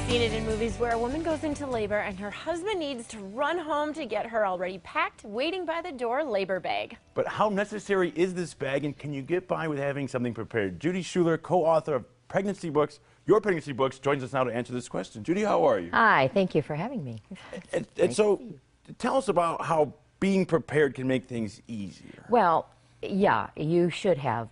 Seen it in movies where a woman goes into labor and her husband needs to run home to get her already packed, waiting by the door labor bag. But how necessary is this bag, and can you get by with having something prepared? Judy Schuler, co-author of Pregnancy Books, Your Pregnancy Books, joins us now to answer this question. Judy, how are you? Hi, thank you for having me. And so, tell us about how being prepared can make things easier. Well, yeah, you should have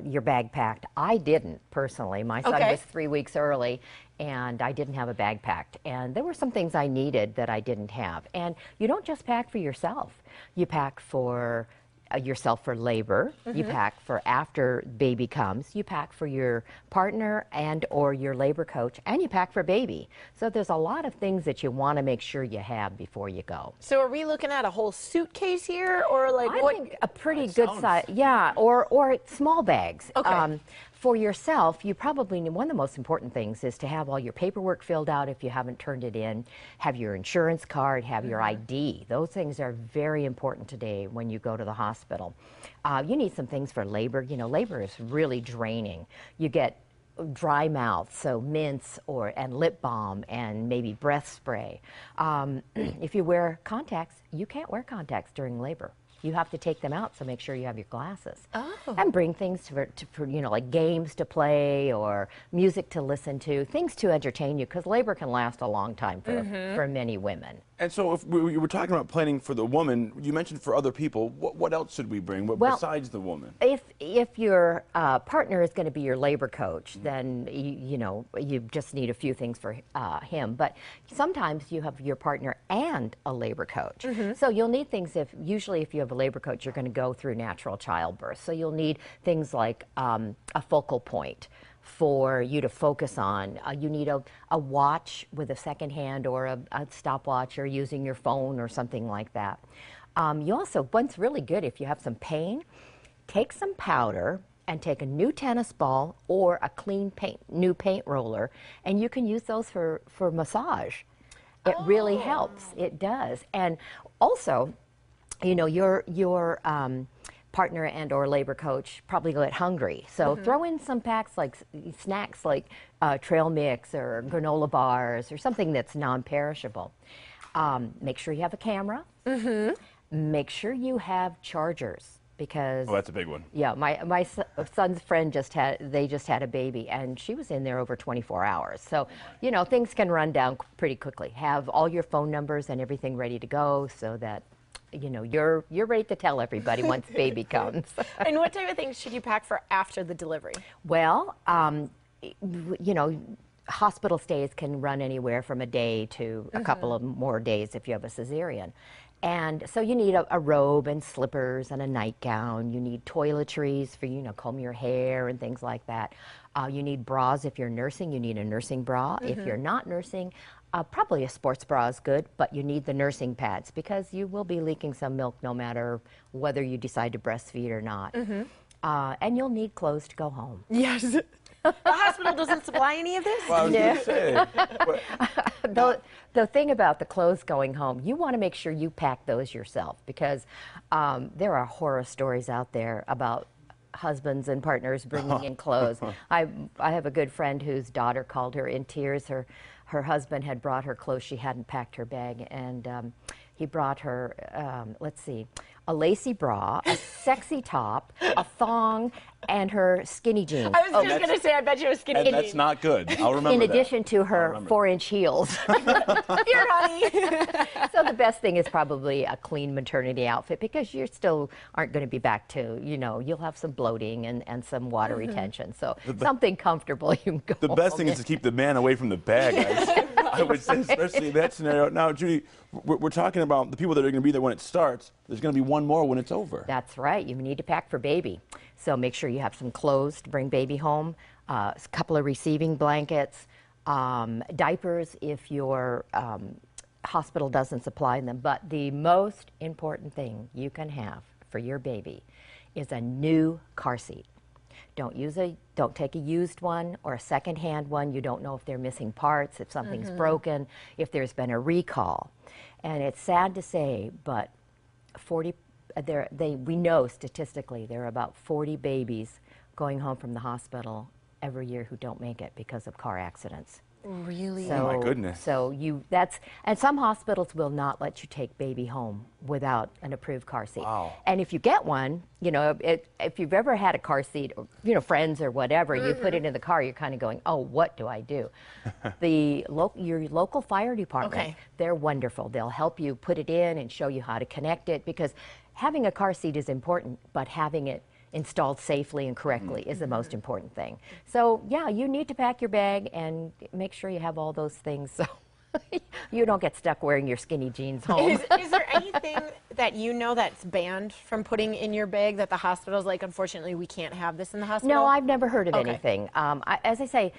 your bag packed. I didn't, personally. My son was 3 weeks early, and I didn't have a bag packed. And there were some things I needed that I didn't have. And you don't just pack for yourself. You pack for yourself for labor. You pack for after baby comes. You pack for your partner and or your labor coach, and you pack for baby. So there's a lot of things that you want to make sure you have before you go. So are we looking at a whole suitcase here, or like I what? think a pretty good size, yeah, or small bags. Okay. For yourself, you probably need, one of the most important things is to have all your paperwork filled out if you haven't turned it in, have your insurance card, have your ID. Those things are very important today when you go to the hospital. You need some things for labor. You know, labor is really draining. You get dry mouth, so mints and lip balm and maybe breath spray. If you wear contacts, you can't wear contacts during labor. You have to take them out, so make sure you have your glasses. Oh. And bring things for you know, like games to play or music to listen to, things to entertain you, because labor can last a long time for many women. And so if we were talking about planning for the woman, you mentioned for other people, what else should we bring besides the woman? If your partner is going to be your labor coach, then you know, you just need a few things for him. But sometimes you have your partner and a labor coach. So you'll need things usually if you have a labor coach, you're going to go through natural childbirth. So you'll need things like a focal point for you to focus on. You need a watch with a second hand or a stopwatch, or using your phone or something like that. You also, one's really good if you have some pain, take some powder and take a new tennis ball or a clean new paint roller, and you can use those for massage. It really helps. It does. And also, you know, your partner and or labor coach probably get hungry. So throw in some packs, like snacks like trail mix or granola bars or something that's non-perishable. Make sure you have a camera. Make sure you have chargers, because Oh, that's a big one. yeah, my son's friend just had a baby, and she was in there over 24 hours. So, you know, things can run down pretty quickly. Have all your phone numbers and everything ready to go, so that you know you're ready to tell everybody once baby comes. And what type of things should you pack for after the delivery? Well, you know, hospital stays can run anywhere from a day to a couple of more days if you have a cesarean. And so you need a robe and slippers and a nightgown. You need toiletries for, you know, comb your hair and things like that. You need bras if you're nursing. You need a nursing bra. If you're not nursing, probably a sports bra is good, but you need the nursing pads, because you will be leaking some milk no matter whether you decide to breastfeed or not. And you'll need clothes to go home. Yes. The hospital doesn't supply any of this? Well, I was going to say. The thing about the clothes going home, you want to make sure you pack those yourself, because there are horror stories out there about husbands and partners bringing in clothes. I have a good friend whose daughter called her in tears. Her husband had brought her clothes. She hadn't packed her bag, and he brought her, let's see, a lacy bra, a sexy top, a thong, and her skinny jeans. I was just going to say, I bet you it was skinny jeans. That's not good. I'll remember In addition to her 4-inch heels. Here, honey. So the best thing is probably a clean maternity outfit, because you still aren't going to be back to, you know, you'll have some bloating and some water retention. So something comfortable you can go The best thing in. is to keep the man away from the bag, I would say, especially in that scenario. Now, Judy, we're talking about the people that are going to be there when it starts. There's going to be one more when it's over. That's right. You need to pack for baby. So make sure you have some clothes to bring baby home, a couple of receiving blankets, diapers if your hospital doesn't supply them. But the most important thing you can have for your baby is a new car seat. Don't take a used one or a second-hand one. You don't know if they're missing parts, if something's broken, if there's been a recall. And it's sad to say, but we know statistically there are about 40 babies going home from the hospital every year who don't make it because of car accidents. Really? So, Oh my goodness. So and some hospitals will not let you take baby home without an approved car seat. Wow. And if you get one, if you've ever had a car seat, or, friends or whatever, you put it in the car, you're kind of going, oh, what do I do? Your local fire department, they're wonderful. They'll help you put it in and show you how to connect it, because having a car seat is important, but having it installed safely and correctly is the most important thing. So yeah, you need to pack your bag and make sure you have all those things so you don't get stuck wearing your skinny jeans home. Is there anything that that's banned from putting in your bag that the hospital's like, unfortunately, we can't have this in the hospital? No, I've never heard of anything. As I say,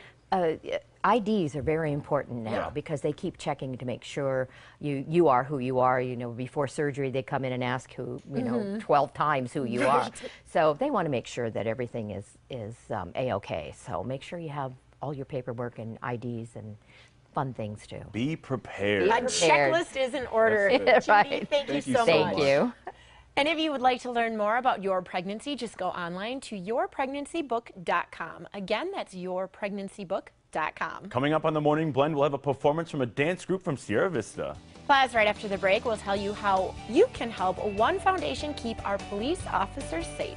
IDs are very important now because they keep checking to make sure you are who you are. Before surgery, they come in and ask 12 times who you are. So they want to make sure that everything is A-OK. So make sure you have all your paperwork and IDs and fun things too. Be prepared. A checklist is in order. Right. Thank you so much. Thank you. And if you would like to learn more about your pregnancy, just go online to yourpregnancybook.com. Again, that's yourpregnancybook.com. Coming up on the Morning Blend, we'll have a performance from a dance group from Sierra Vista. Plus, right after the break, we'll tell you how you can help One Foundation keep our police officers safe.